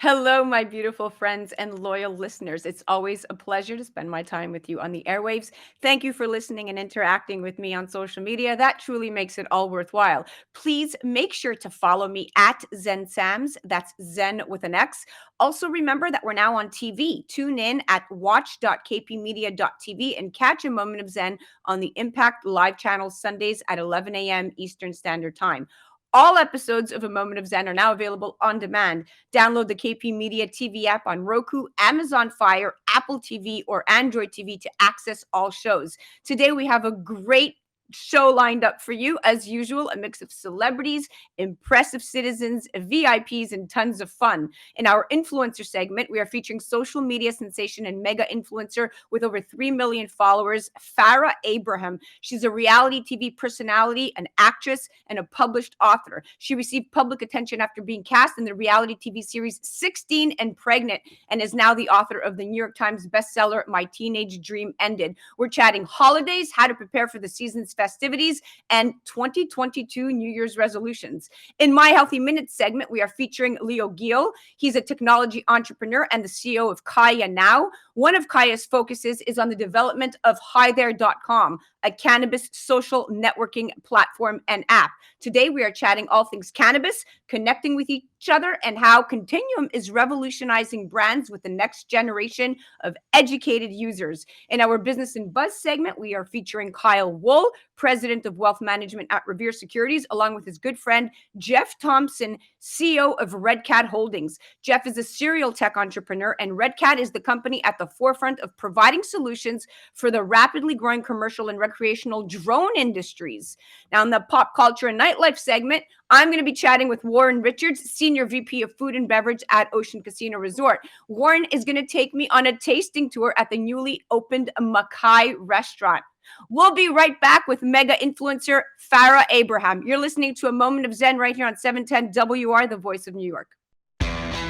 Hello, my beautiful friends and loyal listeners. It's always a pleasure to spend my time with you on the airwaves. Thank you for listening and interacting with me on social media. That truly makes it all worthwhile. Please make sure to follow me at Zen Sams. That's Zen with an X. Also, remember that we're now on TV. Tune in at watch.kpmedia.tv and catch a moment of Zen on the Impact Live channel Sundays at 11 a.m. Eastern Standard Time. All episodes of A Moment of Zen are now available on demand. Download the KP Media TV app on Roku, Amazon Fire, Apple TV, or Android TV to access all shows. Today, we have a great show lined up for you. As usual, a mix of celebrities, impressive citizens, VIPs, and tons of fun. In our influencer segment, we are featuring social media sensation and mega influencer with over 3 million followers, Farrah Abraham. She's a reality TV personality, an actress, and a published author. She received public attention after being cast in the reality TV series 16 and Pregnant, and is now the author of the New York Times bestseller, My Teenage Dream Ended. We're chatting holidays, how to prepare for the season's festivities, and 2022 New Year's resolutions. In my Healthy Minutes segment, we are featuring Leo Giel. He's a technology entrepreneur and the CEO of Kaya Now. One of Kaya's focuses is on the development of HiThere.com, a cannabis social networking platform and app. Today, we are chatting all things cannabis, connecting with each other, and how Continuum is revolutionizing brands with the next generation of educated users. In our Business and Buzz segment, we are featuring Kyle Wool, president of wealth management at Revere Securities, along with his good friend, Jeff Thompson, CEO of Red Cat Holdings. Jeff is a serial tech entrepreneur, and Red Cat is the company at the forefront of providing solutions for the rapidly growing commercial and recreational drone industries. Now, in the pop culture and nightlife segment, I'm going to be chatting with Warren Richards, Senior VP of Food and Beverage at Ocean Casino Resort. Warren is going to take me on a tasting tour at the newly opened Mackay restaurant. We'll be right back with mega influencer Pharah Abraham. You're listening to A Moment of Zen right here on 710 WR, the voice of New York.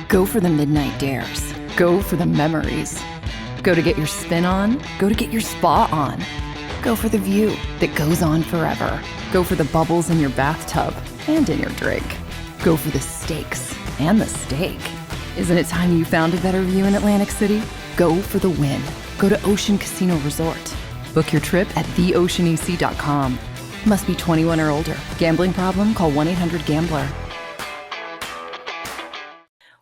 Go for the midnight dares. Go for the memories. Go to get your spin on. Go to get your spa on. Go for the view that goes on forever. Go for the bubbles in your bathtub and in your drink. Go for the stakes and the steak. Isn't it time you found a better view in Atlantic City? Go for the win. Go to Ocean Casino Resort. Book your trip at theoceanec.com. Must be 21 or older. Gambling problem? Call 1-800-GAMBLER.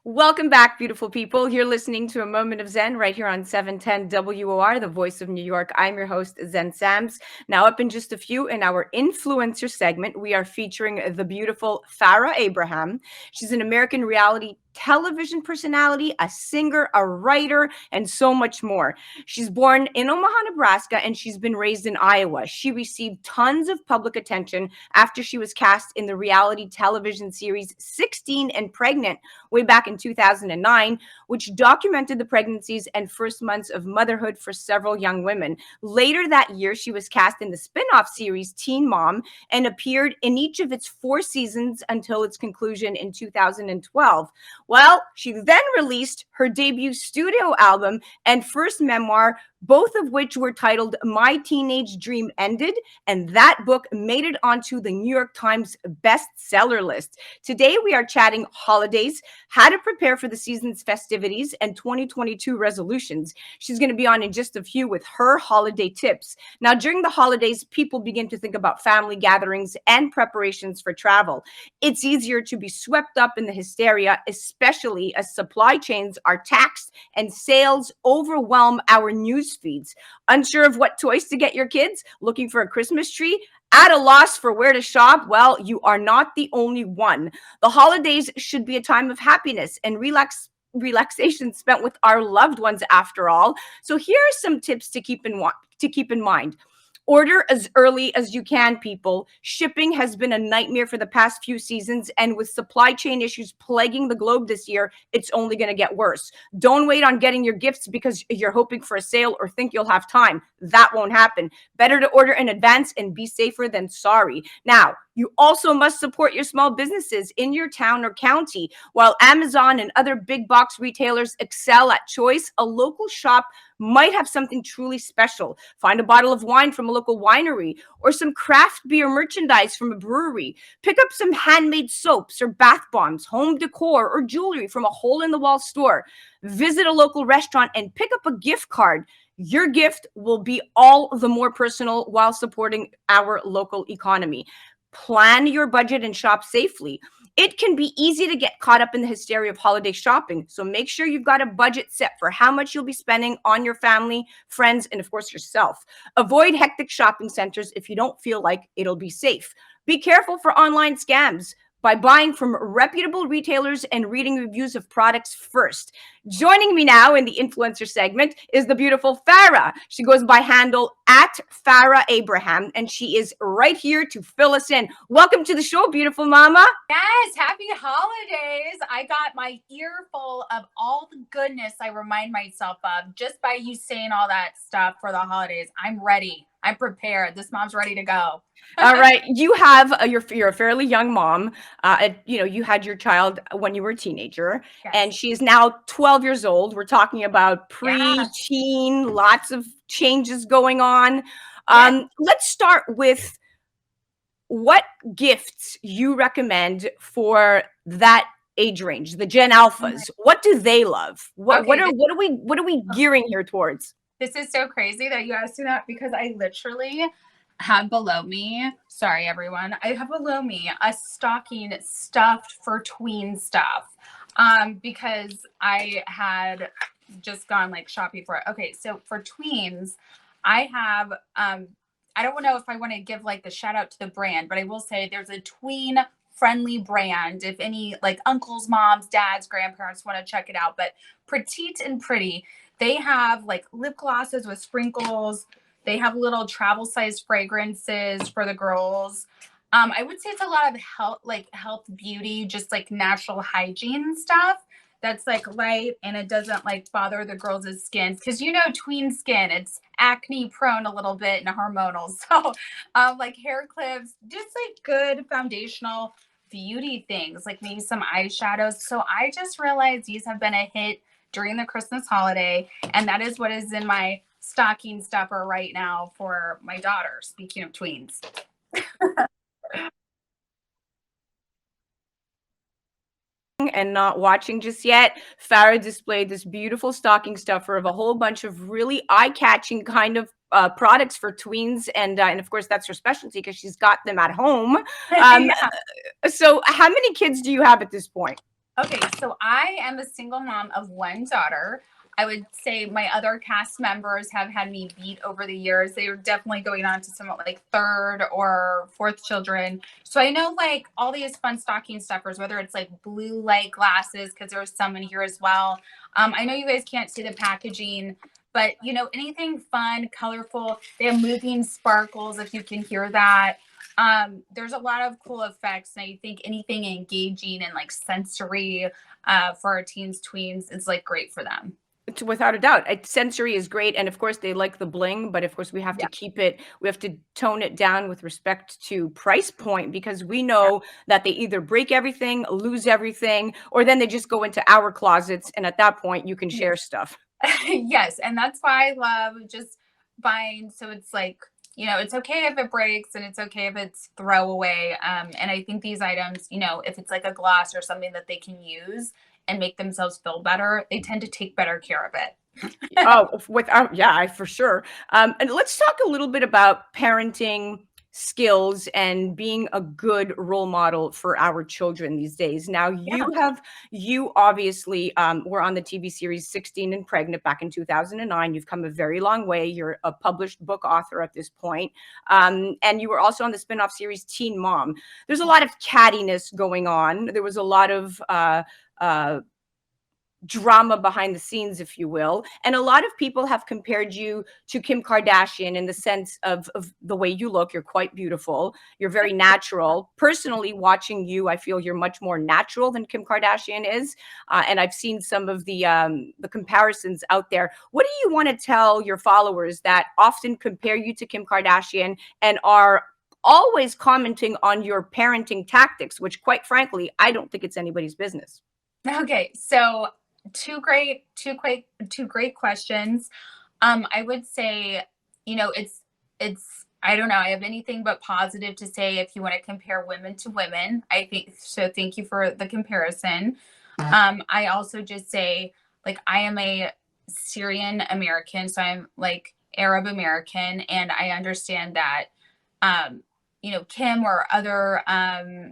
Welcome back, beautiful people. You're listening to A Moment of Zen right here on 710 WOR, the voice of New York. I'm your host, Zen Sams. Now, up in just a few, in our influencer segment, we are featuring the beautiful Farrah Abraham. She's an American reality television personality, a singer, a writer, and so much more. She's born in Omaha, Nebraska, and she's been raised in Iowa. She received tons of public attention after she was cast in the reality television series 16 and Pregnant way back in 2009, which documented the pregnancies and first months of motherhood for several young women. Later that year, she was cast in the spin-off series Teen Mom and appeared in each of its 4 seasons until its conclusion in 2012. Well, she then released her debut studio album and first memoir, both of which were titled My Teenage Dream Ended, and that book made it onto the New York Times bestseller list. Today, we are chatting holidays, how to prepare for the season's festivities, and 2022 resolutions. She's going to be on in just a few with her holiday tips. Now, during the holidays, people begin to think about family gatherings and preparations for travel. It's easier to be swept up in the hysteria, especially as supply chains are taxed and sales overwhelm our news feeds. Unsure of what toys to get your kids? Looking for a Christmas tree? At a loss for where to shop? Well, you are not the only one. The holidays should be a time of happiness and relaxation spent with our loved ones after all. So here are some tips to keep in mind. Order as early as you can, people. Shipping has been a nightmare for the past few seasons, and with supply chain issues plaguing the globe this year, it's only going to get worse. Don't wait on getting your gifts because you're hoping for a sale or think you'll have time. That won't happen. Better to order in advance and be safer than sorry. Now, you also must support your small businesses in your town or county. While Amazon and other big box retailers excel at choice, a local shop might have something truly special. Find a bottle of wine from a local winery or some craft beer merchandise from a brewery. Pick up some handmade soaps or bath bombs, home decor, or jewelry from a hole-in-the-wall store. Visit a local restaurant and pick up a gift card. Your gift will be all the more personal while supporting our local economy. Plan your budget and shop safely. It can be easy to get caught up in the hysteria of holiday shopping. So make sure you've got a budget set for how much you'll be spending on your family, friends, and of course yourself. Avoid hectic shopping centers if you don't feel like it'll be safe. Be careful for online scams by buying from reputable retailers and reading reviews of products first. Joining me now in the influencer segment is the beautiful Farrah. She goes by handle at Farrah Abraham, and she is right here to fill us in. Welcome to the show, beautiful mama. Yes, happy holidays. I got my earful of all the goodness I remind myself of just by you saying all that stuff for the holidays. I'm ready. I'm prepared. This mom's ready to go. All right, you have you're a fairly young mom. You had your child when you were a teenager, Yes. and she is now 12 years old. We're talking about Yeah. pre-teen, lots of changes going on. Yes. Let's start with what gifts you recommend for that age range, the Gen Alphas. What do they love? What Okay, are we gearing here towards? This is so crazy that you asked me that because I literally have below me, sorry everyone, I have below me a stocking stuffed for tween stuff because I had just gone like shopping for it. Okay, so for tweens, I have I don't know if I want to give like the shout out to the brand, but I will say there's a tween friendly brand if any like uncles, moms, dads, grandparents want to check it out. But Petite and Pretty, they have like lip glosses with sprinkles. They have little travel size fragrances for the girls. I would say it's a lot of health beauty, just like natural hygiene stuff that's like light and it doesn't like bother the girls' skin. Cause tween skin, it's acne prone a little bit and hormonal. So like hair clips, just like good foundational beauty things, like maybe some eyeshadows. So I just realized these have been a hit during the Christmas holiday. And that is what is in my stocking stuffer right now for my daughter, speaking of tweens. And not watching just yet, Farrah displayed this beautiful stocking stuffer of a whole bunch of really eye-catching kind of products for tweens, and of course that's her specialty because she's got them at home. Yeah. So how many kids do you have at this point? Okay, so I am a single mom of one daughter. I would say my other cast members have had me beat over the years. They are definitely going on to somewhat like third or fourth children. So I know like all these fun stocking stuffers, whether it's like blue light glasses, because there's some in here as well. I know you guys can't see the packaging, but anything fun, colorful. They have moving sparkles, if you can hear that. There's a lot of cool effects, and I think anything engaging and like sensory for our teens, tweens is like great for them. Without a doubt, sensory is great, and of course they like the bling, but of course we have to keep it, we have to tone it down with respect to price point, because we know that they either break everything, lose everything, or then they just go into our closets, and at that point you can share stuff. Yes, and that's why I love just buying, so it's like it's okay if it breaks and it's okay if it's throwaway. And I think these items, if it's like a gloss or something that they can use and make themselves feel better, they tend to take better care of it. Yeah, for sure. And let's talk a little bit about parenting skills and being a good role model for our children these days. Now, you obviously were on the TV series 16 and Pregnant back in 2009. You've come a very long way. You're a published book author at this point. And you were also on the spinoff series Teen Mom. There's a lot of cattiness going on. There was a lot of drama behind the scenes, if you will. And a lot of people have compared you to Kim Kardashian in the sense of the way you look. You're quite beautiful. You're very natural. Personally, watching you, I feel you're much more natural than Kim Kardashian is. And I've seen some of the comparisons out there. What do you want to tell your followers that often compare you to Kim Kardashian and are always commenting on your parenting tactics, which quite frankly, I don't think it's anybody's business? Okay, so two great questions. I would say, it's I don't know, I have anything but positive to say if you want to compare women to women. I think so. Thank you for the comparison. I also just say, like, I am a Syrian American, so I'm like Arab American, and I understand that, um, Kim or other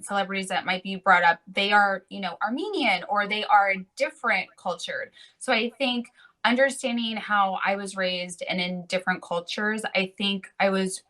celebrities that might be brought up, they are, Armenian, or they are different cultured. So I think understanding how I was raised and in different cultures, I think I was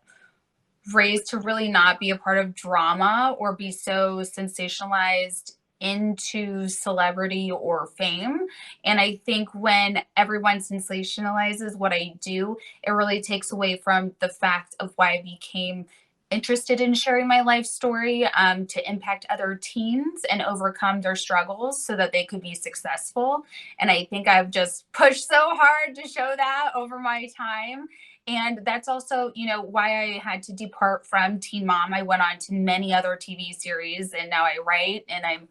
raised to really not be a part of drama or be so sensationalized into celebrity or fame. And I think when everyone sensationalizes what I do, it really takes away from the fact of why I became interested in sharing my life story, to impact other teens and overcome their struggles so that they could be successful. And I think I've just pushed so hard to show that over my time. And that's also, why I had to depart from Teen Mom. I went on to many other TV series, and now I write, and I'm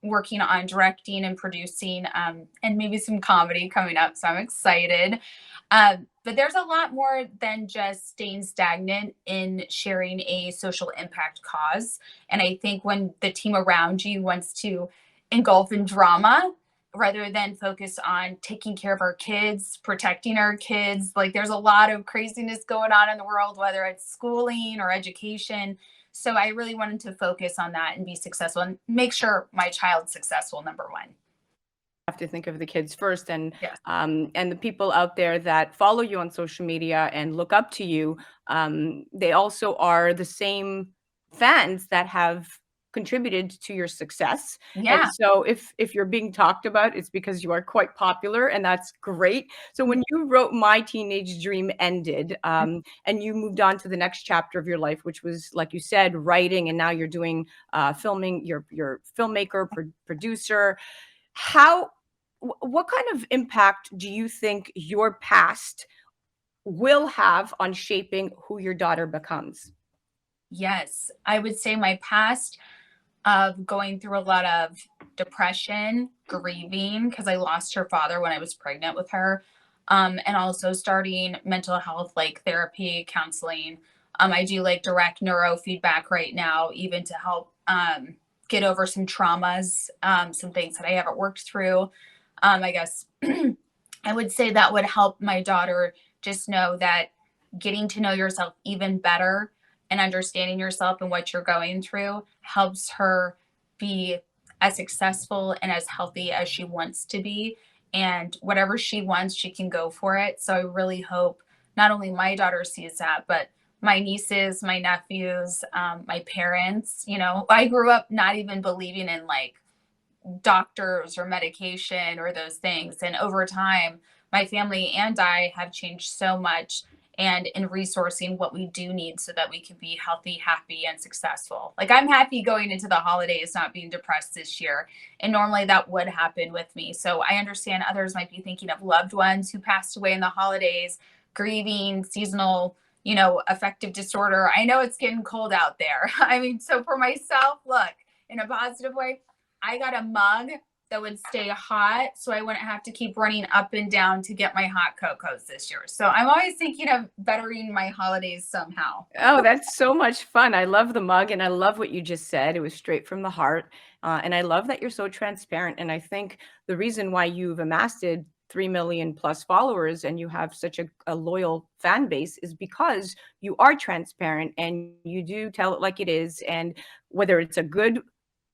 working on directing and producing, and maybe some comedy coming up. So I'm excited. But there's a lot more than just staying stagnant in sharing a social impact cause. And I think when the team around you wants to engulf in drama, rather than focus on taking care of our kids, protecting our kids. Like, there's a lot of craziness going on in the world, whether it's schooling or education. So I really wanted to focus on that and be successful and make sure my child's successful, number one. Have to think of the kids first, and Yes. and the people out there that follow you on social media and look up to you, they also are the same fans that have contributed to your success. Yeah. And so if you're being talked about, it's because you are quite popular, and that's great. So when you wrote My Teenage Dream Ended, and you moved on to the next chapter of your life, which was, like you said, writing, and now you're doing filming, you're filmmaker, producer. What kind of impact do you think your past will have on shaping who your daughter becomes? Yes. I would say my past of going through a lot of depression, grieving, because I lost her father when I was pregnant with her, and also starting mental health, like therapy, counseling. I do like direct neurofeedback right now, even to help get over some traumas, some things that I haven't worked through. I guess I would say that would help my daughter just know that getting to know yourself even better and understanding yourself and what you're going through helps her be as successful and as healthy as she wants to be. And whatever she wants, she can go for it. So I really hope not only my daughter sees that, but my nieces, my nephews, my parents. I grew up not even believing in like doctors or medication or those things. And over time, my family and I have changed so much, and in resourcing what we do need so that we can be healthy, happy, and successful. Like, I'm happy going into the holidays, not being depressed this year. And normally that would happen with me. So I understand others might be thinking of loved ones who passed away in the holidays, grieving, seasonal, affective disorder. I know it's getting cold out there. I mean, so for myself, look, in a positive way, I got a mug that would stay hot, so I wouldn't have to keep running up and down to get my hot cocos this year. So I'm always thinking of bettering my holidays somehow. Oh, that's so much fun. I love the mug, and I love what you just said. It was straight from the heart. And I love that you're so transparent. And I think the reason why you've amassed 3 million plus followers and you have such a loyal fan base is because you are transparent and you do tell it like it is. And whether it's a good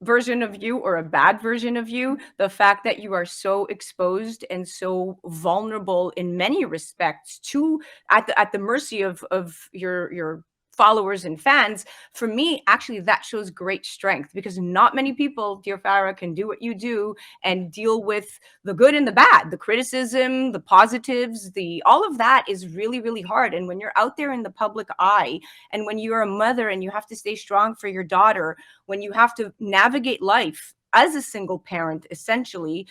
version of you or a bad version of you, the fact that you are so exposed and so vulnerable in many respects to at the mercy of your followers and fans, for me, actually, that shows great strength, because not many people, dear Farrah, can do what you do and deal with the good and the bad, the criticism, the positives, all of that is really, really hard. And when you're out there in the public eye, and when you're a mother and you have to stay strong for your daughter, when you have to navigate life as a single parent, essentially,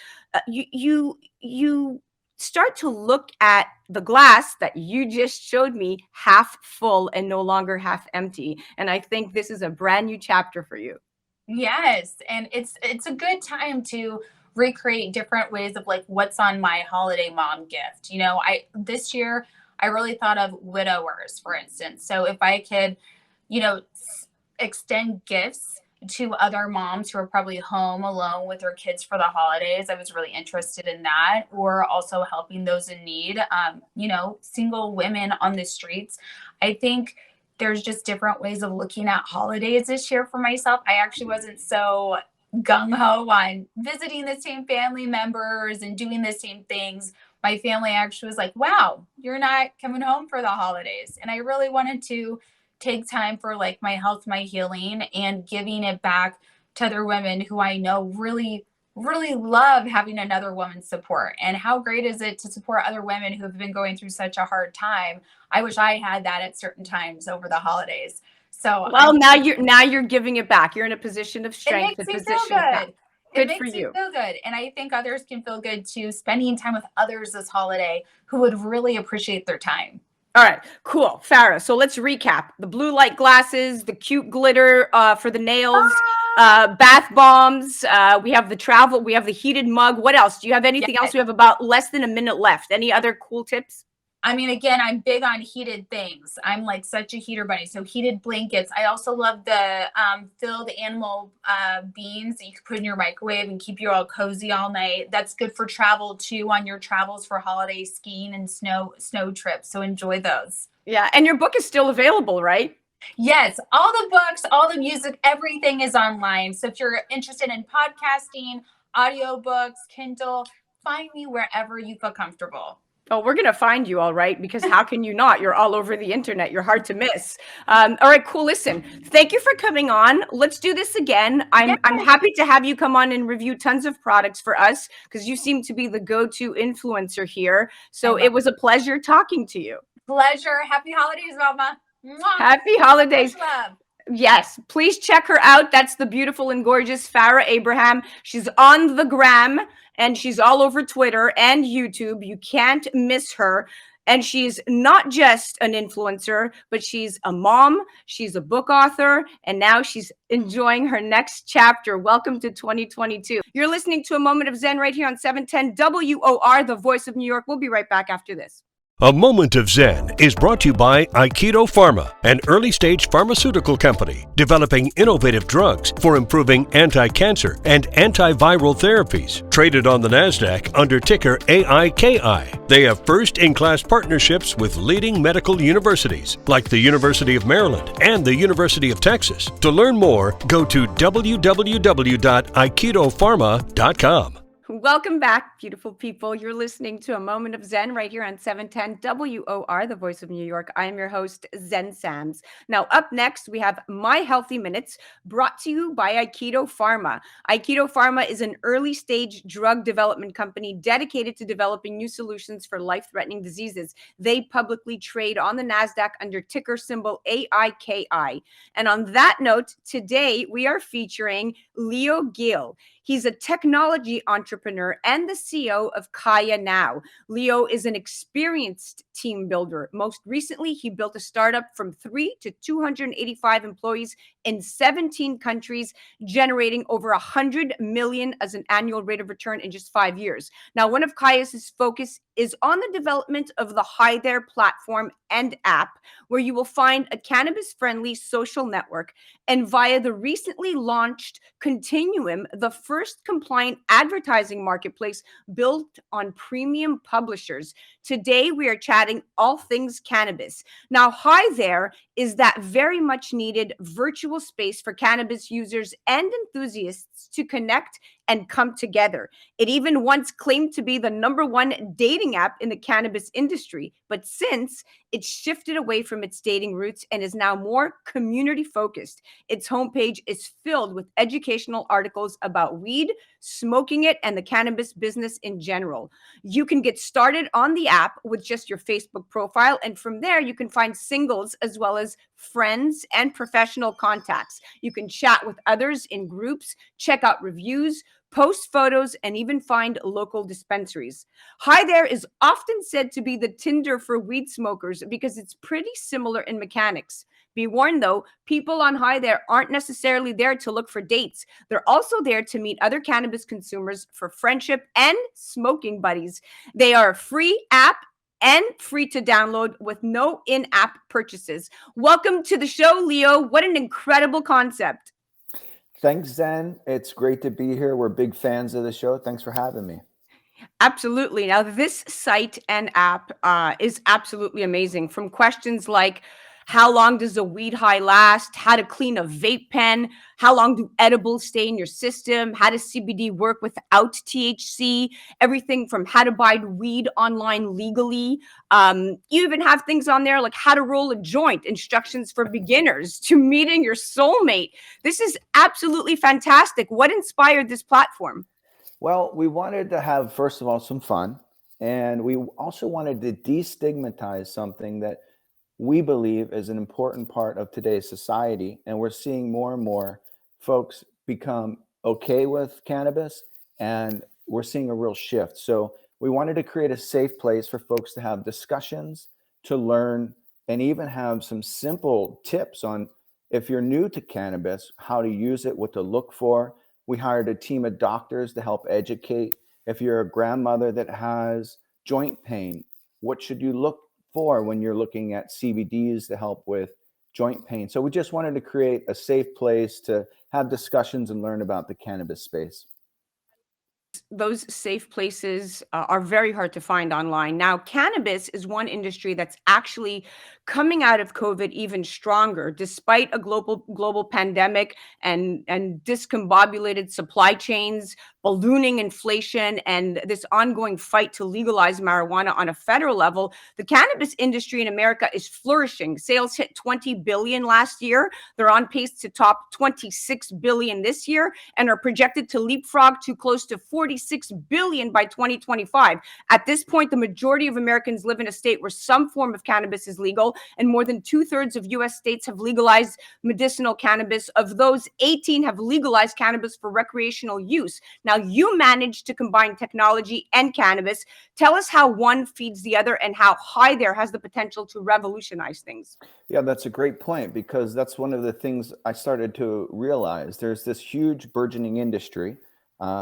you start to look at the glass that you just showed me half full and no longer half empty. And I think this is a brand new chapter for you. Yes, and it's a good time to recreate different ways of like what's on my holiday mom gift. You know, this year I really thought of widowers, for instance. So if I could, you know, extend gifts to other moms who are probably home alone with their kids for the holidays, I was really interested in that. Or also helping those in need, you know, single women on the streets. I think there's just different ways of looking at holidays this year for myself. I actually wasn't so gung-ho on visiting the same family members and doing the same things. My family actually was like, wow, you're not coming home for the holidays. And I really wanted to take time for like my health, my healing, and giving it back to other women who I know really, really love having another woman's support. And how great is it to support other women who have been going through such a hard time? I wish I had that at certain times over the holidays. So well, now you're giving it back. You're in a position of strength. It makes me feel good. Good for you. Feel good. And I think others can feel good too, spending time with others this holiday who would really appreciate their time. All right, cool. Farrah, so let's recap. The blue light glasses, the cute glitter for the nails, bath bombs. We have the travel. We have the heated mug. What else? Do you have anything else? We have about less than a minute left. Any other cool tips? I mean, again, I'm big on heated things. I'm like such a heater bunny. So heated blankets. I also love the filled animal beans that you can put in your microwave and keep you all cozy all night. That's good for travel too, on your travels for holiday skiing and snow trips. So enjoy those. Yeah, and your book is still available, right? Yes, all the books, all the music, everything is online. So if you're interested in podcasting, audiobooks, Kindle, find me wherever you feel comfortable. Oh, we're going to find you, all right, because how can you not? You're all over the internet. You're hard to miss. All right, cool. Listen, thank you for coming on. Let's do this again. I'm happy to have you come on and review tons of products for us because you seem to be the go-to influencer here. So it was a pleasure talking to you. Pleasure. Happy holidays, Mama. Mwah. Happy holidays. Much love. Yes, please check her out. That's the beautiful and gorgeous Farrah Abraham. She's on the gram and she's all over Twitter and YouTube. You can't miss her. And she's not just an influencer, but she's a mom, she's a book author, and now she's enjoying her next chapter. Welcome to 2022. You're listening to A Moment of Zen right here on 710 WOR, the voice of New York. We'll be right back after this. A Moment of Zen is brought to you by Aikido Pharma, an early-stage pharmaceutical company developing innovative drugs for improving anti-cancer and antiviral therapies. Traded on the NASDAQ under ticker AIKI. They have first-in-class partnerships with leading medical universities like the University of Maryland and the University of Texas. To learn more, go to www.aikidopharma.com. Welcome back, beautiful people. You're listening to A Moment of Zen right here on 710 WOR, the voice of New York. I am your host, Zen Sams. Now, up next, we have My Healthy Minutes, brought to you by Aikido Pharma. Aikido Pharma is an early-stage drug development company dedicated to developing new solutions for life-threatening diseases. They publicly trade on the NASDAQ under ticker symbol AIKI. And on that note, today we are featuring Leo Giel. He's a technology entrepreneur and the CEO of Kaya Now. Leo is an experienced team builder. Most recently, he built a startup from 3 to 285 employees in 17 countries, generating over 100 million as an annual rate of return in just 5 years. Now, one of Kaya's focus is on the development of the Hi There platform and app, where you will find a cannabis-friendly social network, and via the recently launched Continuum, the first compliant advertising marketplace built on premium publishers. Today, we are chatting all things cannabis. Now, Hi There is that very much needed virtual space for cannabis users and enthusiasts to connect and come together. It even once claimed to be the #1 dating app in the cannabis industry, but since it's shifted away from its dating roots and is now more community focused. Its homepage is filled with educational articles about weed, smoking it, and the cannabis business in general. You can get started on the app with just your Facebook profile, and from there you can find singles as well as friends and professional contacts. You can chat with others in groups, check out reviews, post photos, and even find local dispensaries. Hi There is often said to be the Tinder for weed smokers because it's pretty similar in mechanics. Be warned though, people on Hi There aren't necessarily there to look for dates. They're also there to meet other cannabis consumers for friendship and smoking buddies. They are a free app and free to download with no in-app purchases. Welcome to the show, Leo. What an incredible concept. Thanks, Zen. It's great to be here. We're big fans of the show. Thanks for having me. Absolutely. Now, this site and app is absolutely amazing. From questions like how long does a weed high last, how to clean a vape pen, how long do edibles stay in your system, how does CBD work without THC, everything from how to buy weed online legally. You even have things on there like how to roll a joint, instructions for beginners, to meeting your soulmate. This is absolutely fantastic. What inspired this platform? Well, we wanted to have, first of all, some fun. And we also wanted to destigmatize something that we believe is an important part of today's society. And we're seeing more and more folks become okay with cannabis, and we're seeing a real shift. So we wanted to create a safe place for folks to have discussions, to learn, and even have some simple tips on, if you're new to cannabis, how to use it, what to look for. We hired a team of doctors to help educate. If you're a grandmother that has joint pain, what should you look for when you're looking at CBDs to help with joint pain? So we just wanted to create a safe place to have discussions and learn about the cannabis space. Those safe places are very hard to find online. Now, cannabis is one industry that's actually coming out of COVID even stronger, despite a global pandemic and discombobulated supply chains, ballooning inflation, and this ongoing fight to legalize marijuana on a federal level. The cannabis industry in America is flourishing. Sales hit 20 billion last year. They're on pace to top 26 billion this year and are projected to leapfrog to close to 46 billion by 2025. At this point, the majority of Americans live in a state where some form of cannabis is legal, and more than 2/3 of US states have legalized medicinal cannabis. Of those, 18 have legalized cannabis for recreational use. Now, you managed to combine technology and cannabis. Tell us how one feeds the other and how Hi There has the potential to revolutionize things. Yeah, that's a great point, because that's one of the things I started to realize. There's this huge burgeoning industry.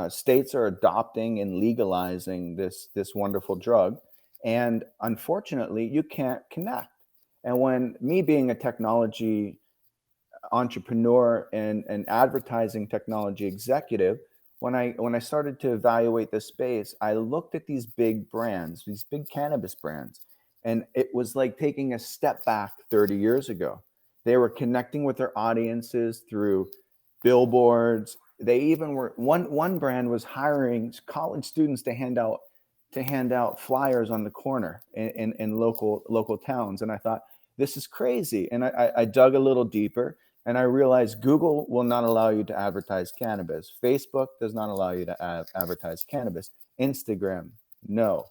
States are adopting and legalizing this wonderful drug, and unfortunately, you can't connect. And when me being a technology entrepreneur and an advertising technology executive, when I started to evaluate this space, I looked at these big brands, these big cannabis brands, and it was like taking a step back 30 years ago. They were connecting with their audiences through billboards. They even were, one brand was hiring college students to hand out flyers on the corner in local towns. And I thought, this is crazy. And I dug a little deeper, and I realized Google will not allow you to advertise cannabis. Facebook does not allow you to advertise cannabis. Instagram, no.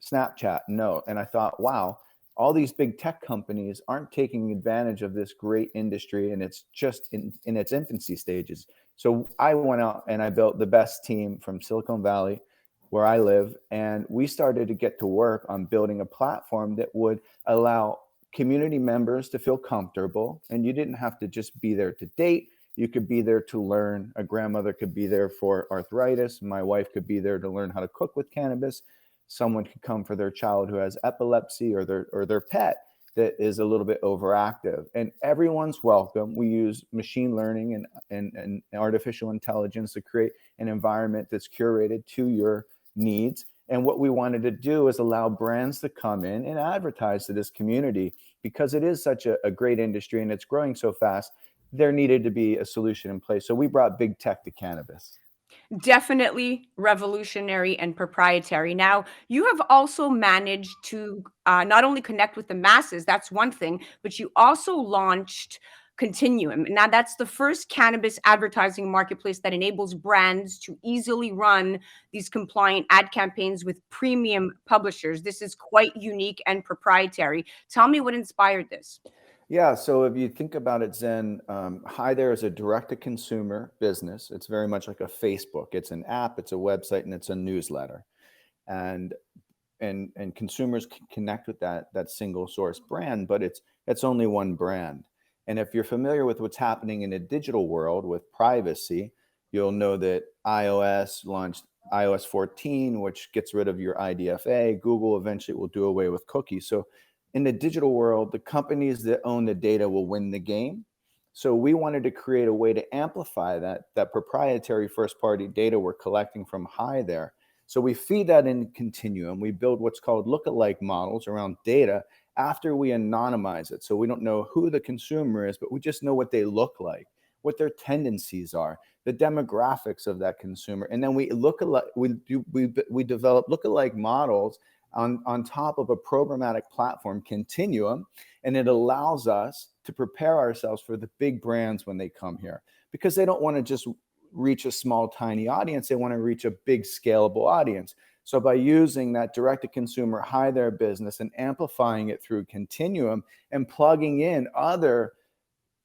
Snapchat, no. And I thought, wow, all these big tech companies aren't taking advantage of this great industry, and it's just in its infancy stages. So I went out and I built the best team from Silicon Valley, where I live, and we started to get to work on building a platform that would allow community members to feel comfortable. And you didn't have to just be there to date. You could be there to learn. A grandmother could be there for arthritis. My wife could be there to learn how to cook with cannabis. Someone could come for their child who has epilepsy, or their pet that is a little bit overactive. And everyone's welcome. We use machine learning and artificial intelligence to create an environment that's curated to your needs. And what we wanted to do is allow brands to come in and advertise to this community, because it is such a great industry and it's growing so fast. There needed to be a solution in place. So we brought big tech to cannabis. Definitely revolutionary and proprietary. Now, you have also managed to not only connect with the masses, that's one thing, but you also launched Continuum. Now, that's the first cannabis advertising marketplace that enables brands to easily run these compliant ad campaigns with premium publishers. This is quite unique and proprietary. Tell me what inspired this. Yeah, so if you think about it, Zen, Hi There is a direct-to-consumer business. It's very much like a Facebook. It's an app, it's a website, and it's a newsletter. And consumers can connect with that single source brand, but it's only one brand. And if you're familiar with what's happening in the digital world with privacy, you'll know that iOS launched iOS 14, which gets rid of your IDFA. Google eventually will do away with cookies. So in the digital world, the companies that own the data will win the game. So we wanted to create a way to amplify that proprietary first-party data we're collecting from High there. So we feed that in Continuum. We build what's called lookalike models around data after we anonymize it. So we don't know who the consumer is, but we just know what they look like, what their tendencies are, the demographics of that consumer. And then we develop lookalike models on top of a programmatic platform, Continuum, and it allows us to prepare ourselves for the big brands when they come here, because they don't want to just reach a small, tiny audience. They want to reach a big, scalable audience. So by using that direct-to-consumer High There business and amplifying it through Continuum and plugging in other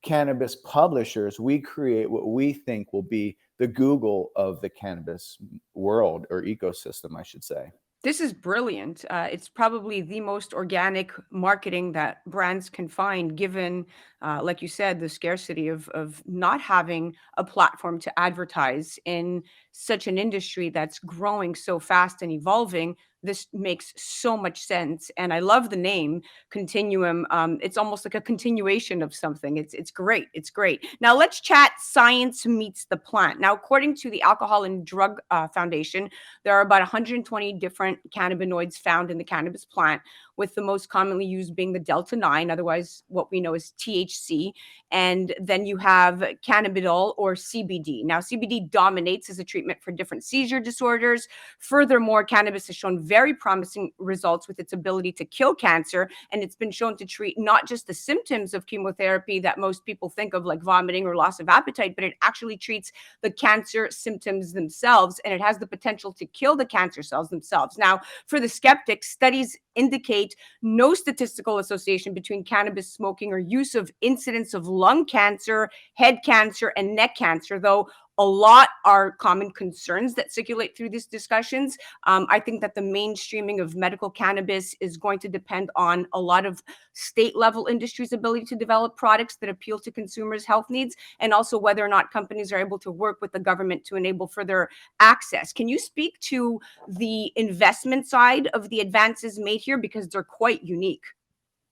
cannabis publishers, we create what we think will be the Google of the cannabis world, or ecosystem, I should say. This is brilliant. It's probably the most organic marketing that brands can find, given, like you said, the scarcity of not having a platform to advertise in such an industry that's growing so fast and evolving. This makes so much sense. And I love the name Continuum. It's almost like a continuation of something. It's great. It's great. Now let's chat science meets the plant. Now, according to the Alcohol and Drug Foundation, there are about 120 different cannabinoids found in the cannabis plant, with the most commonly used being the Delta 9, otherwise what we know as THC. And then you have cannabidiol, or CBD. Now, CBD dominates as a treatment for different seizure disorders. Furthermore, cannabis has shown very promising results with its ability to kill cancer, and it's been shown to treat not just the symptoms of chemotherapy that most people think of, like vomiting or loss of appetite, but it actually treats the cancer symptoms themselves, and it has the potential to kill the cancer cells themselves. Now, for the skeptics, studies indicate no statistical association between cannabis smoking or use of incidence of lung cancer, head cancer, and neck cancer, though a lot are common concerns that circulate through these discussions. I think that the mainstreaming of medical cannabis is going to depend on a lot of state level industries' ability to develop products that appeal to consumers' health needs, and also whether or not companies are able to work with the government to enable further access. Can you speak to the investment side of the advances made here, because they're quite unique?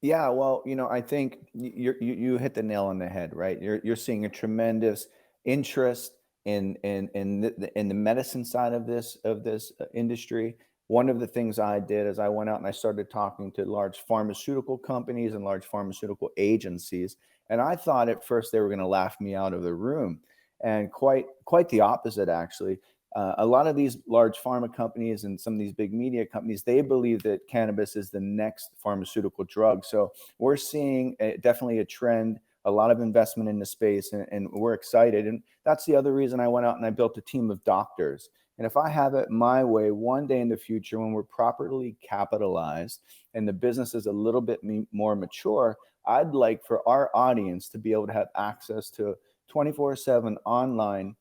Yeah, well, I think you hit the nail on the head, right? You're seeing a tremendous interest in the medicine side of this industry. One of the things I did is I went out and I started talking to large pharmaceutical companies and large pharmaceutical agencies, and I thought at first they were going to laugh me out of the room, and quite the opposite, actually. A lot of these large pharma companies and some of these big media companies, they believe that cannabis is the next pharmaceutical drug. So we're seeing definitely a trend, a lot of investment in the space, and we're excited. And that's the other reason I went out and I built a team of doctors. And if I have it my way, one day in the future, when we're properly capitalized and the business is a little bit more mature, I'd like for our audience to be able to have access to 24/7 online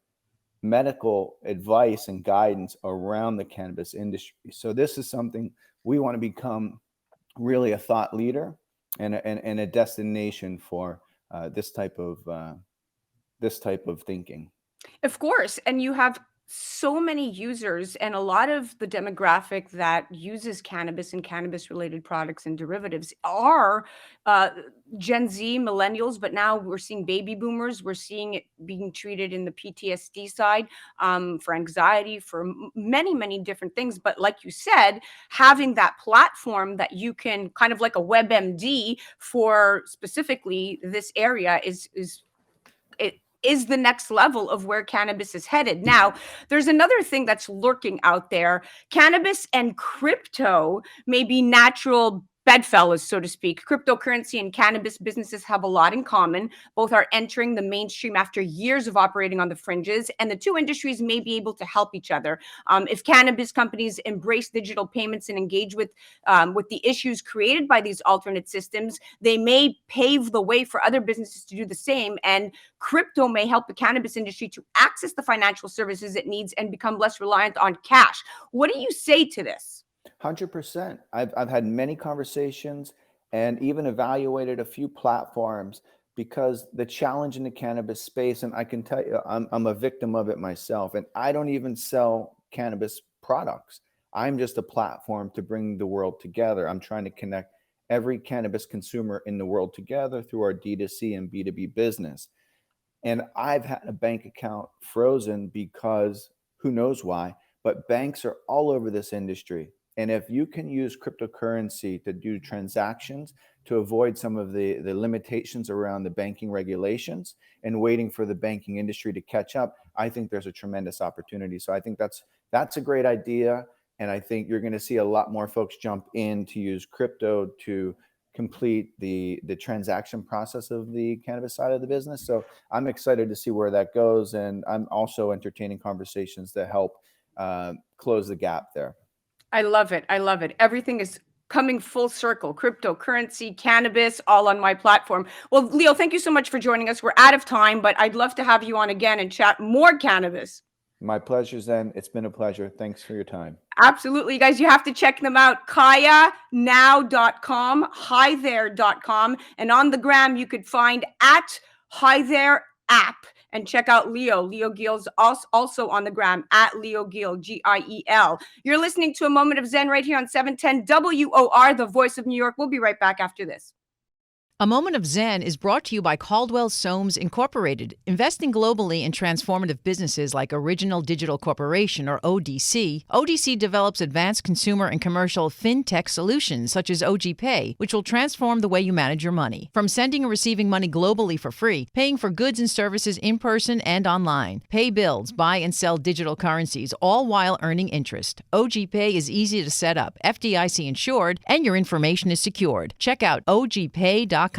medical advice and guidance around the cannabis industry. So this is something we want to become really a thought leader and a destination for this type of thinking. Of course. And you have so many users, and a lot of the demographic that uses cannabis and cannabis related products and derivatives are Gen Z, millennials, but now we're seeing baby boomers. We're seeing it being treated in the PTSD side, for anxiety, for many, many different things. But like you said, having that platform that you can kind of like a WebMD for specifically this area is the next level of where cannabis is headed. Now, there's another thing that's lurking out there. Cannabis and crypto may be natural bedfellows, so to speak. Cryptocurrency and cannabis businesses have a lot in common. Both are entering the mainstream after years of operating on the fringes, and the two industries may be able to help each other. If cannabis companies embrace digital payments and engage with the issues created by these alternate systems, they may pave the way for other businesses to do the same. And crypto may help the cannabis industry to access the financial services it needs and become less reliant on cash. What do you say to this? 100%. I've had many conversations and even evaluated a few platforms because the challenge in the cannabis space, and I can tell you, I'm a victim of it myself, and I don't even sell cannabis products. I'm just a platform to bring the world together. I'm trying to connect every cannabis consumer in the world together through our D2C and B2B business. And I've had a bank account frozen because who knows why, but banks are all over this industry. And if you can use cryptocurrency to do transactions to avoid some of the limitations around the banking regulations and waiting for the banking industry to catch up, I think there's a tremendous opportunity. So I think that's a great idea. And I think you're going to see a lot more folks jump in to use crypto to complete the transaction process of the cannabis side of the business. So I'm excited to see where that goes. And I'm also entertaining conversations to help close the gap there. I love it. I love it. Everything is coming full circle. Cryptocurrency, cannabis, all on my platform. Well, Leo, thank you so much for joining us. We're out of time, but I'd love to have you on again and chat more cannabis. My pleasure, Zen. It's been a pleasure. Thanks for your time. Absolutely, guys. You have to check them out. KayaNow.com, HiThere.com. And on the gram, you could find at HiThere app. And check out Leo. Leo Giel's also on the gram at Leo Giel, Giel. You're listening to A Moment of Zen right here on 710 WOR, the voice of New York. We'll be right back after this. A Moment of Zen is brought to you by Caldwell Soames Incorporated, investing globally in transformative businesses like Original Digital Corporation, or ODC. ODC develops advanced consumer and commercial fintech solutions such as OG Pay, which will transform the way you manage your money. From sending and receiving money globally for free, paying for goods and services in person and online, pay bills, buy and sell digital currencies, all while earning interest. OG Pay is easy to set up, FDIC insured, and your information is secured. Check out ogpay.com.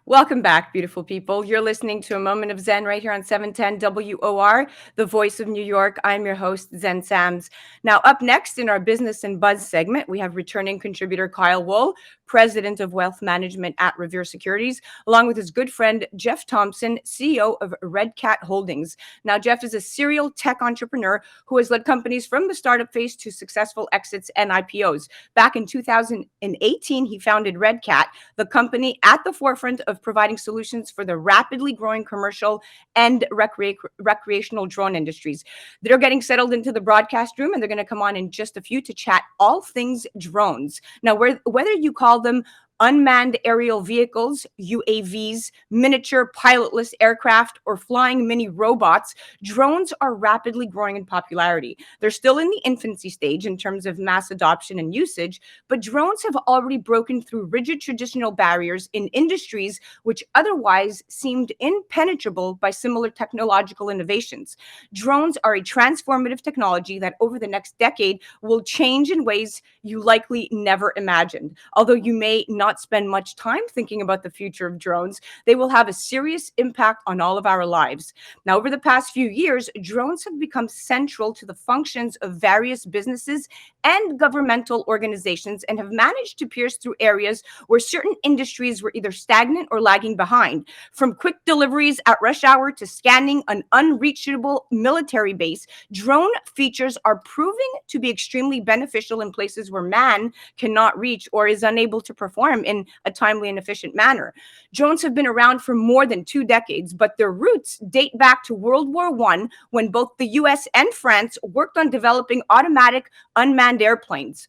Welcome back, beautiful people. You're listening to A Moment of Zen right here on 710 WOR, the voice of New York. I'm your host, Zen Sams. Now, up next in our Business and Buzz segment, we have returning contributor Kyle Wool, president of wealth management at Revere Securities, along with his good friend, Jeff Thompson, CEO of Red Cat Holdings. Now, Jeff is a serial tech entrepreneur who has led companies from the startup phase to successful exits and IPOs. Back in 2018, he founded Red Cat, the company at the forefront of providing solutions for the rapidly growing commercial and recreational drone industries. They're getting settled into the broadcast room, and they're going to come on in just a few to chat all things drones. Now, whether you call them unmanned aerial vehicles, UAVs, miniature pilotless aircraft, or flying mini robots, drones are rapidly growing in popularity. They're still in the infancy stage in terms of mass adoption and usage, but drones have already broken through rigid traditional barriers in industries which otherwise seemed impenetrable by similar technological innovations. Drones are a transformative technology that over the next decade will change in ways you likely never imagined. Although you may not spend much time thinking about the future of drones, they will have a serious impact on all of our lives. Now, over the past few years, drones have become central to the functions of various businesses and governmental organizations and have managed to pierce through areas where certain industries were either stagnant or lagging behind. From quick deliveries at rush hour to scanning an unreachable military base, drone features are proving to be extremely beneficial in places where man cannot reach or is unable to perform in a timely and efficient manner. Drones have been around for more than 2 decades, but their roots date back to World War I, when both the US and France worked on developing automatic unmanned airplanes.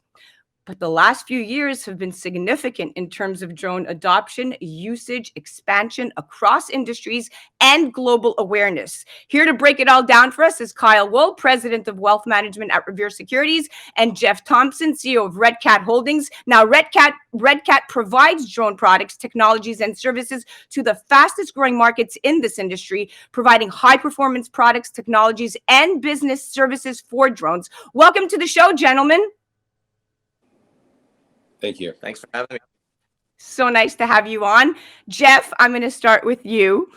But the last few years have been significant in terms of drone adoption, usage, expansion across industries, and global awareness. Here to break it all down for us is Kyle Wool, president of wealth management at Revere Securities, and Jeff Thompson, CEO of Red Cat Holdings. Now, Red Cat provides drone products, technologies, and services to the fastest growing markets in this industry, providing high performance products, technologies, and business services for drones. Welcome to the show, gentlemen. Thank you. Thanks for having me. So nice to have you on. Jeff, I'm going to start with you.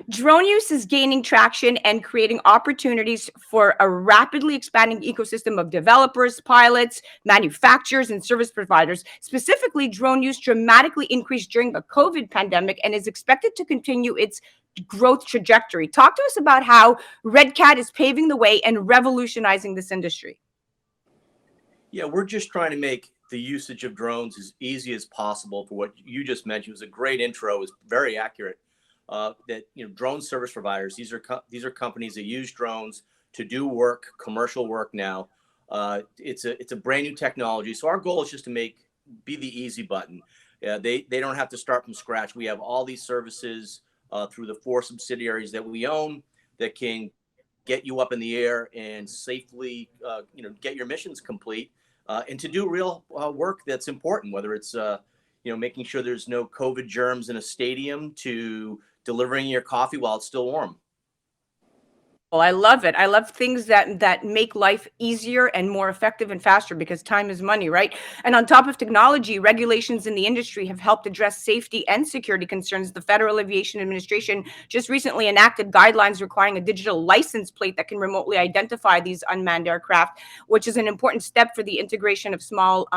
Drone use is gaining traction and creating opportunities for a rapidly expanding ecosystem of developers, pilots, manufacturers, and service providers. Specifically, drone use dramatically increased during the COVID pandemic and is expected to continue its growth trajectory. Talk to us about how Red Cat is paving the way and revolutionizing this industry. Yeah, we're just trying to make the usage of drones as easy as possible. For what you just mentioned, it was a great intro. It was very accurate. That drone service providers. These are companies that use drones to do work, commercial work now. It's a brand new technology. So our goal is just to be the easy button. They don't have to start from scratch. We have all these services through the 4 subsidiaries that we own that can get you up in the air and safely get your missions complete and to do real work that's important, whether it's making sure there's no COVID germs in a stadium to delivering your coffee while it's still warm. Well, I love it. I love things that make life easier and more effective and faster, because time is money, right? And on top of technology, regulations in the industry have helped address safety and security concerns. The Federal Aviation Administration just recently enacted guidelines requiring a digital license plate that can remotely identify these unmanned aircraft, which is an important step for the integration of small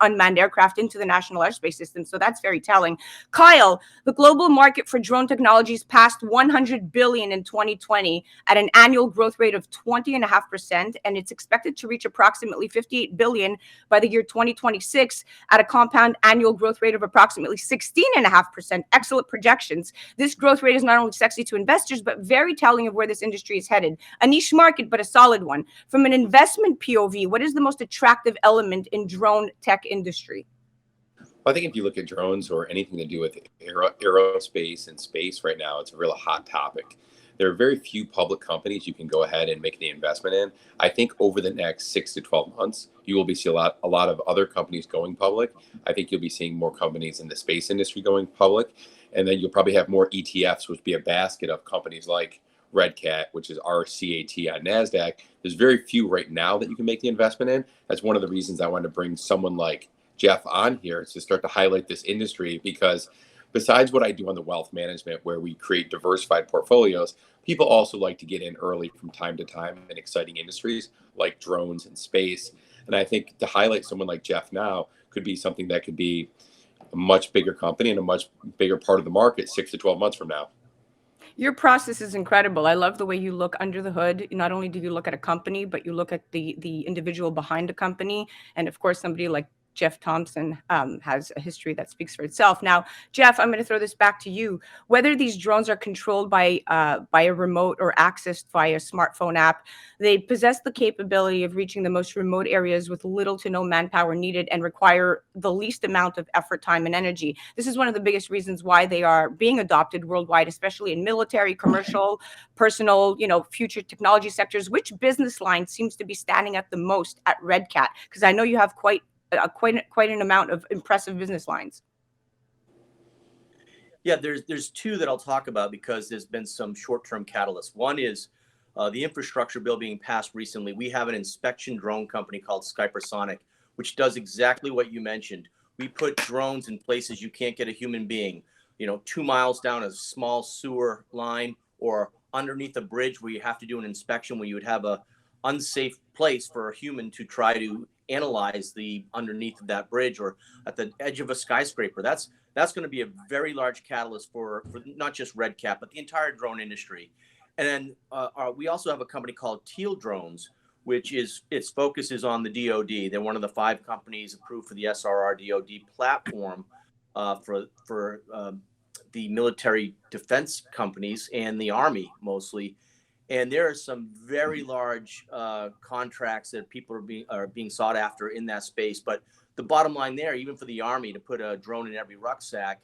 unmanned aircraft into the national airspace system. So that's very telling. Kyle, the global market for drone technologies passed 100 billion in 2020 at an annual growth rate of 20.5%, and it's expected to reach approximately 58 billion by the year 2026 at a compound annual growth rate of approximately 16.5%. Excellent projections. This growth rate is not only sexy to investors, but very telling of where this industry is headed. A niche market, but a solid one. From an investment POV, what is the most attractive element in drone tech industry? I think if you look at drones or anything to do with aerospace and space right now, it's a real hot topic. There are very few public companies you can go ahead and make the investment in. I think over the next 6 to 12 months, you will be seeing a lot of other companies going public. I think you'll be seeing more companies in the space industry going public. And then you'll probably have more ETFs, which would be a basket of companies like Red Cat, which is RCAT on NASDAQ. There's very few right now that you can make the investment in. That's one of the reasons I wanted to bring someone like Jeff on here to start to highlight this industry, because besides what I do on the wealth management, where we create diversified portfolios, people also like to get in early from time to time in exciting industries like drones and space. And I think to highlight someone like Jeff now could be something that could be a much bigger company and a much bigger part of the market 6 to 12 months from now. Your process is incredible. I love the way you look under the hood. Not only do you look at a company, but you look at the individual behind the company. And of course, somebody like Jeff Thompson has a history that speaks for itself. Now, Jeff, I'm going to throw this back to you. Whether these drones are controlled by a remote or accessed via a smartphone app, they possess the capability of reaching the most remote areas with little to no manpower needed and require the least amount of effort, time, and energy. This is one of the biggest reasons why they are being adopted worldwide, especially in military, commercial, personal, future technology sectors. Which business line seems to be standing out the most at Red Cat? Because I know you have quite an amount of impressive business lines. Yeah, there's 2 that I'll talk about because there's been some short-term catalysts. One is the infrastructure bill being passed recently. We have an inspection drone company called Skypersonic, which does exactly what you mentioned. We put drones in places you can't get a human being, 2 miles down a small sewer line or underneath a bridge where you have to do an inspection where you would have a unsafe place for a human to try to analyze the underneath of that bridge, or at the edge of a skyscraper. That's going to be a very large catalyst for not just Red Cat, but the entire drone industry. And then we also have a company called Teal Drones, which its focus is on the DoD. They're one of the 5 companies approved for the SRR DoD platform for the military defense companies and the Army mostly. And there are some very large contracts that people are being sought after in that space. But the bottom line there, even for the Army, to put a drone in every rucksack,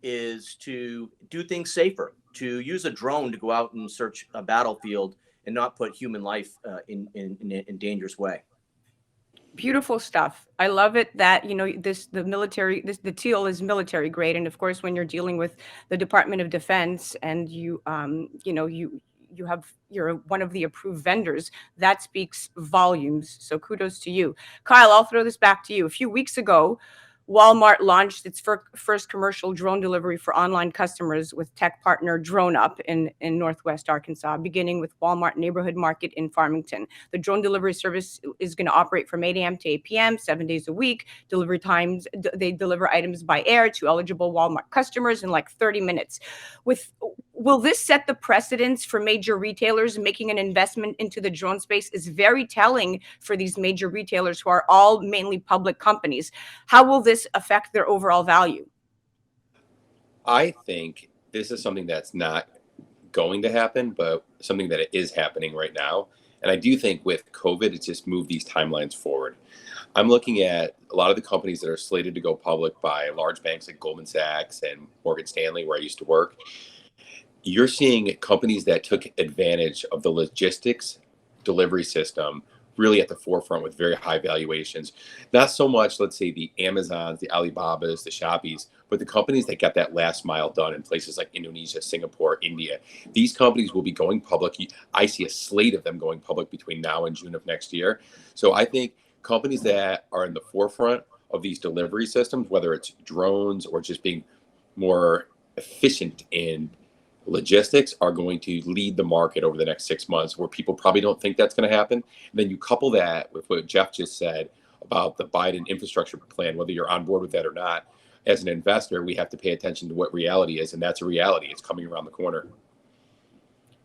is to do things safer, to use a drone to go out and search a battlefield and not put human life in a dangerous way. Beautiful stuff. I love it that, the Teal is military grade. And of course, when you're dealing with the Department of Defense and you're one of the approved vendors, that speaks volumes. So kudos to you. Kyle, I'll throw this back to you. A few weeks ago, Walmart launched its first commercial drone delivery for online customers with tech partner DroneUp in Northwest Arkansas, beginning with Walmart Neighborhood Market in Farmington. The drone delivery service is going to operate from 8 a.m. to 8 p.m., 7 days a week. Delivery times, they deliver items by air to eligible Walmart customers in like 30 minutes. will this set the precedence for major retailers? Making an investment into the drone space is very telling for these major retailers who are all mainly public companies. How will this affect their overall value? I think this is something that's not going to happen, but something that is happening right now. And I do think with COVID, it's just moved these timelines forward. I'm looking at a lot of the companies that are slated to go public by large banks like Goldman Sachs and Morgan Stanley, where I used to work. You're seeing companies that took advantage of the logistics delivery system really at the forefront with very high valuations. Not so much, let's say, the Amazons, the Alibabas, the Shoppies, but the companies that got that last mile done in places like Indonesia, Singapore, India. These companies will be going public. I see a slate of them going public between now and June of next year. So I think companies that are in the forefront of these delivery systems, whether it's drones or just being more efficient in logistics, are going to lead the market over the next 6 months, where people probably don't think that's going to happen. And then you couple that with what Jeff just said about the Biden infrastructure plan, whether you're on board with that or not. As an investor, we have to pay attention to what reality is, and that's a reality. It's coming around the corner.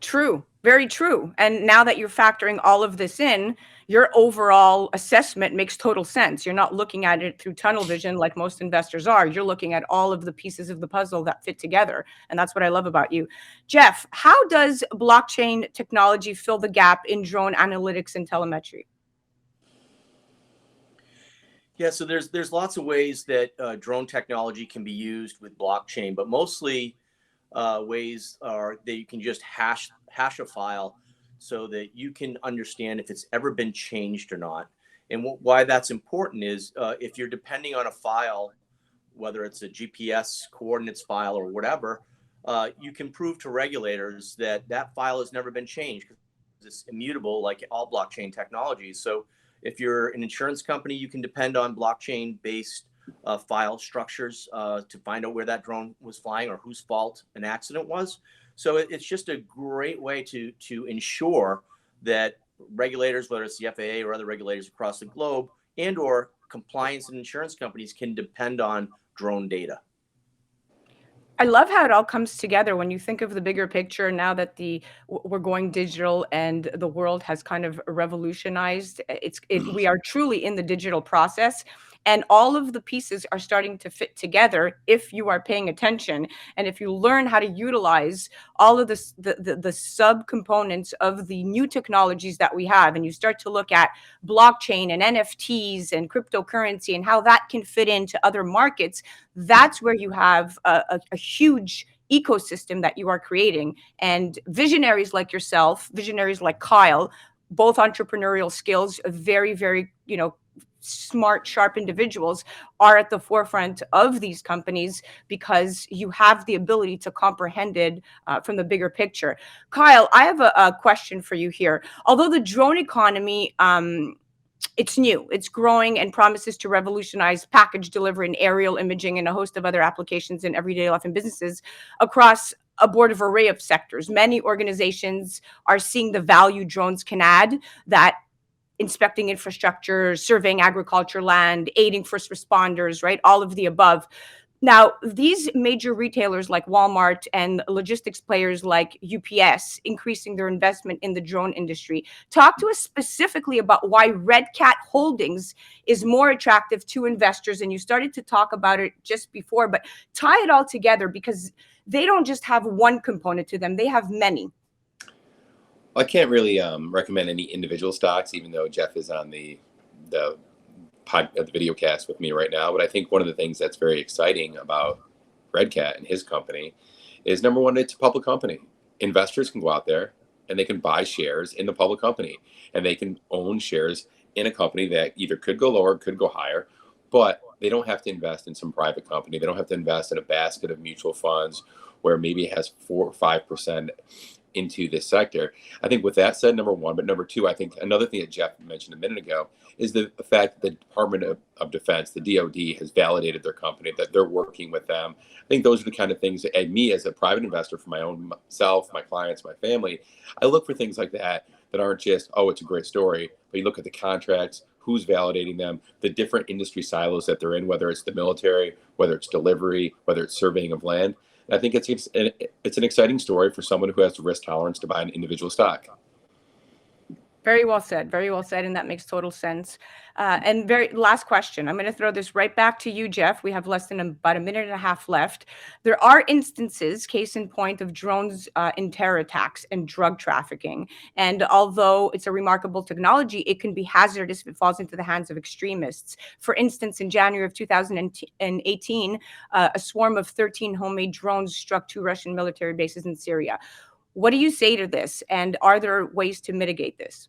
True, very true. And now that you're factoring all of this in, your overall assessment makes total sense. You're not looking at it through tunnel vision like most investors are. You're looking at all of the pieces of the puzzle that fit together. And that's what I love about you. Jeff, how does blockchain technology fill the gap in drone analytics and telemetry? Yeah, so there's lots of ways that drone technology can be used with blockchain, but mostly ways are that you can just hash a file so that you can understand if it's ever been changed or not. And why that's important is if you're depending on a file, whether it's a GPS coordinates file or whatever, you can prove to regulators that that file has never been changed because it's immutable like all blockchain technologies. So if you're an insurance company, you can depend on blockchain-based file structures to find out where that drone was flying or whose fault an accident was. So it's just a great way to ensure that regulators, whether it's the FAA or other regulators across the globe, and or compliance and insurance companies can depend on drone data. I love how it all comes together when you think of the bigger picture. Now that we're going digital and the world has kind of revolutionized, we are truly in the digital process. And all of the pieces are starting to fit together if you are paying attention and if you learn how to utilize all of the subcomponents of the new technologies that we have, and you start to look at blockchain and NFTs and cryptocurrency and how that can fit into other markets. That's where you have a huge ecosystem that you are creating. And visionaries like yourself, visionaries like Kyle, both entrepreneurial skills, very, very, smart, sharp individuals, are at the forefront of these companies because you have the ability to comprehend it from the bigger picture. Kyle, I have a question for you here. Although the drone economy, it's new, it's growing and promises to revolutionize package delivery and aerial imaging and a host of other applications in everyday life and businesses across a broad array of sectors. Many organizations are seeing the value drones can add, that inspecting infrastructure, surveying agriculture land, aiding first responders, right? All of the above. Now, these major retailers like Walmart and logistics players like UPS increasing their investment in the drone industry. Talk to us specifically about why Red Cat Holdings is more attractive to investors. And you started to talk about it just before, but tie it all together because they don't just have one component to them, they have many. I can't really recommend any individual stocks, even though Jeff is on the video cast with me right now. But I think one of the things that's very exciting about Red Cat and his company is, number one, it's a public company. Investors can go out there and they can buy shares in the public company, and they can own shares in a company that either could go lower, could go higher, but they don't have to invest in some private company. They don't have to invest in a basket of mutual funds where maybe it has 4 or 5% into this sector. I think with that said, number one, but number two, I think another thing that Jeff mentioned a minute ago is the fact that the Department of Defense, the DoD, has validated their company, that they're working with them. I think those are the kind of things that, and me as a private investor, for my own self, my clients, my family, I look for things like that aren't just, oh, it's a great story, but you look at the contracts, who's validating them, the different industry silos that they're in, whether it's the military, whether it's delivery, whether it's surveying of land. And I think it's an exciting story for someone who has the risk tolerance to buy an individual stock. Very well said. Very well said. And that makes total sense. And very last question. I'm going to throw this right back to you, Jeff. We have less than about a minute and a half left. There are instances, case in point, of drones in terror attacks and drug trafficking. And although it's a remarkable technology, it can be hazardous if it falls into the hands of extremists. For instance, in January of 2018, a swarm of 13 homemade drones struck 2 Russian military bases in Syria. What do you say to this? And are there ways to mitigate this?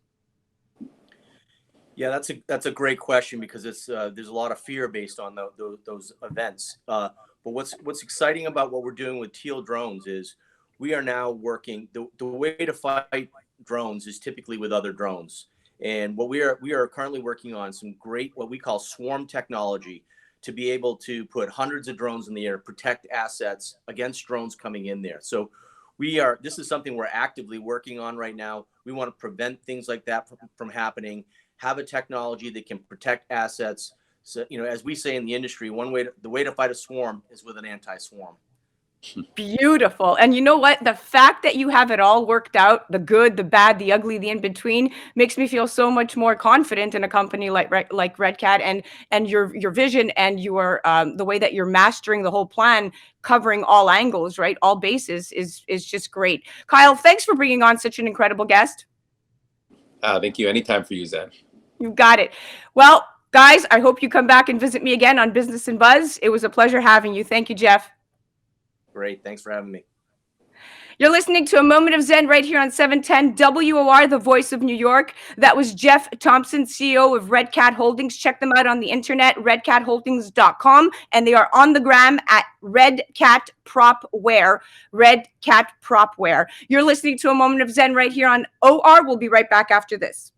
Yeah, that's a great question, because it's there's a lot of fear based on those events. But what's exciting about what we're doing with Teal Drones is we are now working. The way to fight drones is typically with other drones, and what we are currently working on some great, what we call swarm technology, to be able to put hundreds of drones in the air, protect assets against drones coming in there. So this is something we're actively working on right now. We want to prevent things like that from happening, have a technology that can protect assets. So, as we say in the industry, the way to fight a swarm is with an anti-swarm. Beautiful. And you know what? The fact that you have it all worked out, the good, the bad, the ugly, the in-between, makes me feel so much more confident in a company like Red Cat, and your vision and your the way that you're mastering the whole plan, covering all angles, right? All bases is just great. Kyle, thanks for bringing on such an incredible guest. Thank you. Anytime for you, Zen. You got it. Well, guys, I hope you come back and visit me again on Business and Buzz. It was a pleasure having you. Thank you, Jeff. Great. Thanks for having me. You're listening to A Moment of Zen right here on 710 WOR, the voice of New York. That was Jeff Thompson, CEO of Red Cat Holdings. Check them out on the internet, redcatholdings.com. And they are on the gram at Red Cat Propwear. Red Cat Propwear. You're listening to A Moment of Zen right here on OR. We'll be right back after this.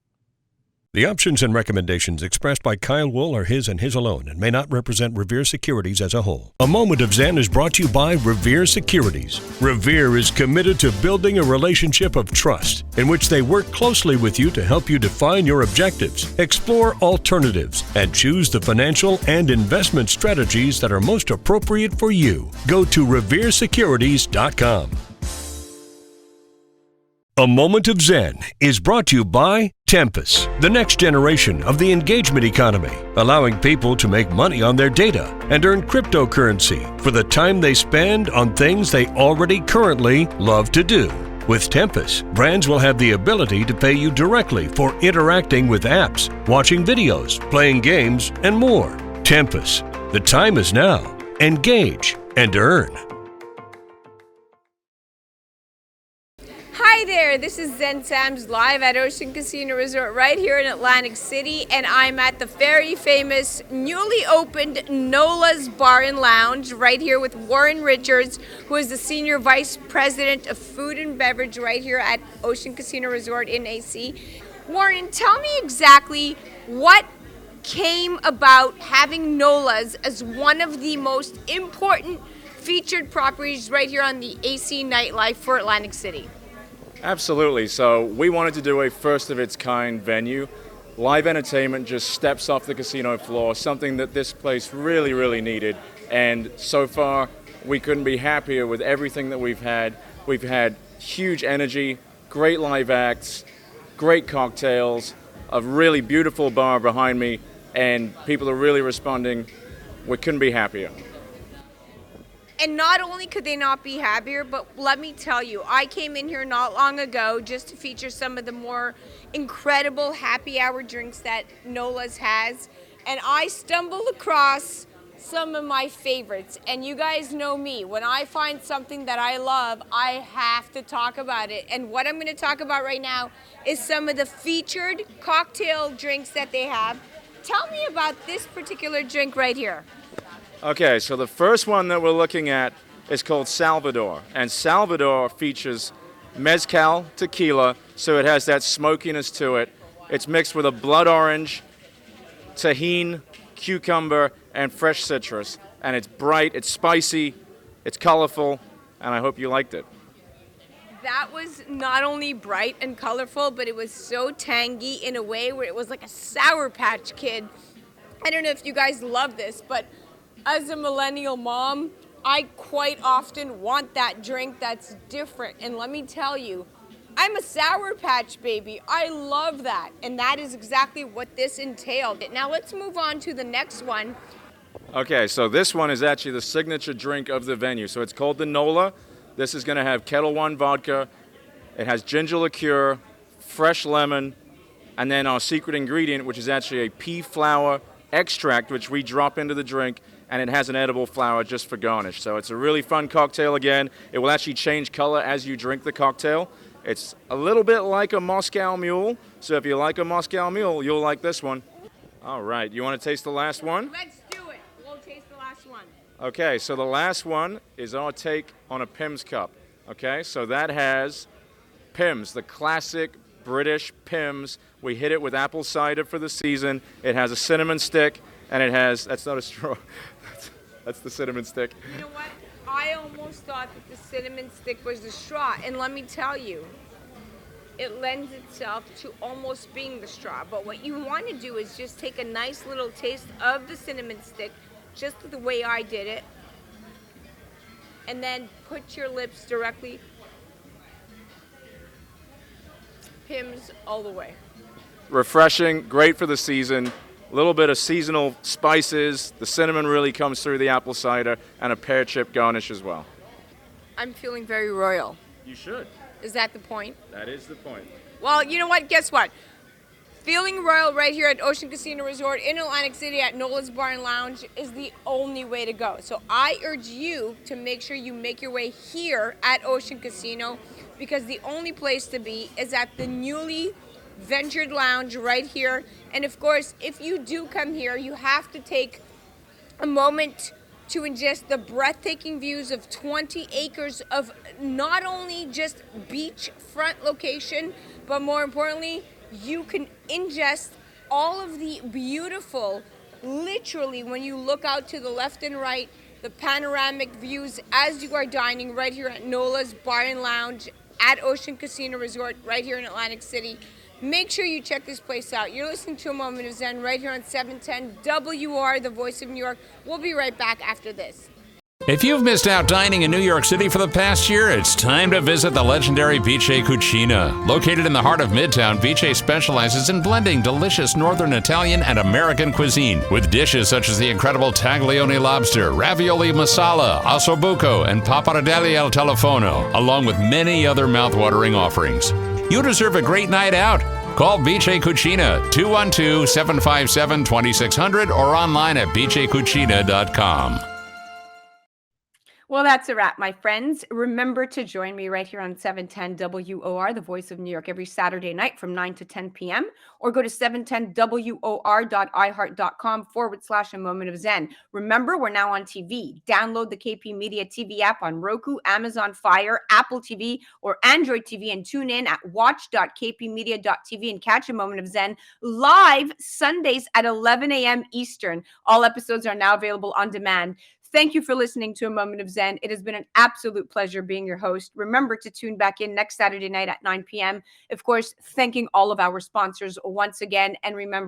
The options and recommendations expressed by Kyle Wool are his and his alone and may not represent Revere Securities as a whole. A Moment of Zen is brought to you by Revere Securities. Revere is committed to building a relationship of trust in which they work closely with you to help you define your objectives, explore alternatives, and choose the financial and investment strategies that are most appropriate for you. Go to reveresecurities.com. A Moment of Zen is brought to you by Tempus, the next generation of the engagement economy, allowing people to make money on their data and earn cryptocurrency for the time they spend on things they already currently love to do. With Tempus, brands will have the ability to pay you directly for interacting with apps, watching videos, playing games, and more. Tempus, the time is now. Engage and earn. Hi there, this is Zen Sam's live at Ocean Casino Resort right here in Atlantic City, and I'm at the very famous newly opened Nola's Bar and Lounge right here with Warren Richards, who is the Senior Vice President of Food and Beverage right here at Ocean Casino Resort in AC. Warren, tell me exactly what came about having Nola's as one of the most important featured properties right here on the AC nightlife for Atlantic City. Absolutely. So we wanted to do a first of its kind venue. Live entertainment just steps off the casino floor, something that this place really, really needed. And so far, we couldn't be happier with everything that we've had. We've had huge energy, great live acts, great cocktails, a really beautiful bar behind me, and people are really responding. We couldn't be happier. And not only could they not be happier, but let me tell you, I came in here not long ago just to feature some of the more incredible happy hour drinks that Nola's has. And I stumbled across some of my favorites. And you guys know me. When I find something that I love, I have to talk about it. And what I'm going to talk about right now is some of the featured cocktail drinks that they have. Tell me about this particular drink right here. Okay, so the first one that we're looking at is called Salvador. And Salvador features mezcal tequila, so it has that smokiness to it. It's mixed with a blood orange, tahini, cucumber, and fresh citrus. And it's bright, it's spicy, it's colorful, and I hope you liked it. That was not only bright and colorful, but it was so tangy in a way where it was like a Sour Patch Kid. I don't know if you guys love this, but as a millennial mom, I quite often want that drink that's different. And let me tell you, I'm a Sour Patch baby. I love that. And that is exactly what this entailed. Now let's move on to the next one. Okay, so this one is actually the signature drink of the venue. So it's called the NOLA. This is going to have Kettle One vodka. It has ginger liqueur, fresh lemon, and then our secret ingredient, which is actually a pea flower extract, which we drop into the drink, and it has an edible flower just for garnish. So it's a really fun cocktail again. It will actually change color as you drink the cocktail. It's a little bit like a Moscow Mule, so if you like a Moscow Mule, you'll like this one. All right, you want to taste the last one? Let's do it. We'll taste the last one. Okay, so the last one is our take on a Pimm's Cup. Okay, so that has Pimm's, the classic British Pimm's. We hit it with apple cider for the season. It has a cinnamon stick, and it has, that's not a straw, that's the cinnamon stick. You know what? I almost thought that the cinnamon stick was the straw, and let me tell you, it lends itself to almost being the straw. But what you want to do is just take a nice little taste of the cinnamon stick, just the way I did it, and then put your lips directly, Pimm's all the way. Refreshing, great for the season. A little bit of seasonal spices. The cinnamon really comes through the apple cider, and a pear chip garnish as well. I'm feeling very royal. You should. Is that the point? That is the point. Well, you know what? Guess what? Feeling royal right here at Ocean Casino Resort in Atlantic City at Nola's Bar and Lounge is the only way to go. So I urge you to make sure you make your way here at Ocean Casino, because the only place to be is at the newly ventured lounge right here. And of course, if you do come here, you have to take a moment to ingest the breathtaking views of 20 acres of not only just beachfront location, but more importantly, you can ingest all of the beautiful, literally when you look out to the left and right, the panoramic views as you are dining right here at Nola's Bar and Lounge at Ocean Casino Resort right here in Atlantic City. Make sure you check this place out. You're listening to A Moment of Zen right here on 710 WR, the voice of New York. We'll be right back after this. If you've missed out dining in New York City for the past year, it's time to visit the legendary Vice Cucina. Located in the heart of Midtown, Vice specializes in blending delicious Northern Italian and American cuisine with dishes such as the incredible taglione lobster, ravioli masala, ossobuco, and pappardelle al telefono, along with many other mouthwatering offerings. You deserve a great night out. Call Vice Cucina 212-757-2600 or online at vicecucina.com. Well, that's a wrap, my friends. Remember to join me right here on 710 WOR, the voice of New York, every Saturday night from 9 to 10 p.m. or go to 710WOR.iheart.com/A Moment of Zen. Remember, we're now on TV. Download the KP Media TV app on Roku, Amazon Fire, Apple TV, or Android TV, and tune in at watch.kpmedia.tv and catch A Moment of Zen live Sundays at 11 a.m. Eastern. All episodes are now available on demand. Thank you for listening to A Moment of Zen. It has been an absolute pleasure being your host. Remember to tune back in next Saturday night at 9 p.m. Of course, thanking all of our sponsors once again. And remember,